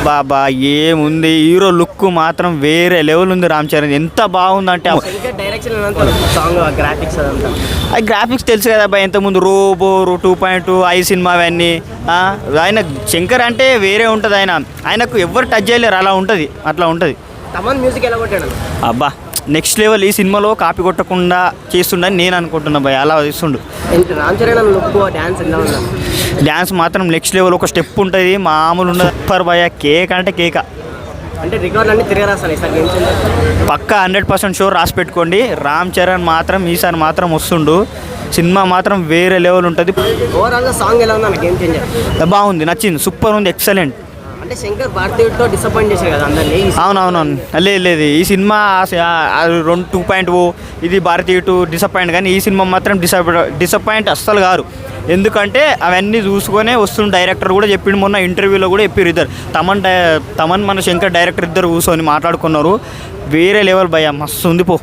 బాబా ఏముంది, hero look మాత్రం వేరే లెవెల్ ఉంది. రామ్ చరణ్ ఎంత బాగుందంటే అది గ్రాఫిక్స్ తెలుసు కదా అబ్బాయి, ఇంతకుముందు రోబో 2.2 ఐ సినిమా అవన్నీ. ఆయన శంకర్ అంటే వేరే ఉంటుంది. ఆయనకు ఎవరు టచ్ చేయలేరు, అలా ఉంటుంది, అట్లా ఉంటుంది. తమన్ మ్యూజిక్ ఎలా కొట్టాడు అబ్బా నెక్స్ట్ లెవెల్. ఈ సినిమాలో కాపీ కొట్టకుండా చేస్తుండని నేను అనుకుంటున్నా భయ్, అలా ఇస్తుండు. రామ్ చరణ్ లుక్ డ్యాన్స్ ఎలా ఉన్నా? డ్యాన్స్ మాత్రం నెక్స్ట్ లెవెల్. ఒక స్టెప్ ఉంటుంది, మామూలు ఉండదు. సూపర్ భయ, కేక్ అంటే కేక. అంటే రికార్డులు అన్నీ తిరగరాస్తాను ఈసారి గేమ్స్ పక్కా 100% షో రాసి పెట్టుకోండి. రామ్ చరణ్ మాత్రం ఈసారి మాత్రం వస్తుండు. సినిమా మాత్రం వేరే లెవెల్ ఉంటుంది. ఓవరాల్గా సాంగ్ ఎలా ఉందన్న గేమ్ చేంజర్? బాగుంది, నచ్చింది, సూపర్ ఉంది, ఎక్సలెంట్. అంటే శంకర్ భారతీయుడితో డిసప్పాయింట్ చేశారు కదా అందరినీ. అవునవునవును, లేదు ఈ సినిమా 2.0 ఇది భారతీయ 2 డిసప్పాయింట్, కానీ ఈ సినిమా మాత్రం డిసప్పాయింట్ అస్సలు కాదు. ఎందుకంటే అవన్నీ చూసుకొనే వస్తుంది. డైరెక్టర్ కూడా చెప్పిండు, మొన్న ఇంటర్వ్యూలో కూడా చెప్పారు. ఇద్దరు తమన్ మన శంకర్ డైరెక్టర్ ఇద్దరు కూర్చొని మాట్లాడుకున్నారు. వేరే లెవెల్ భయ్యా, మస్తు ఉంది పో.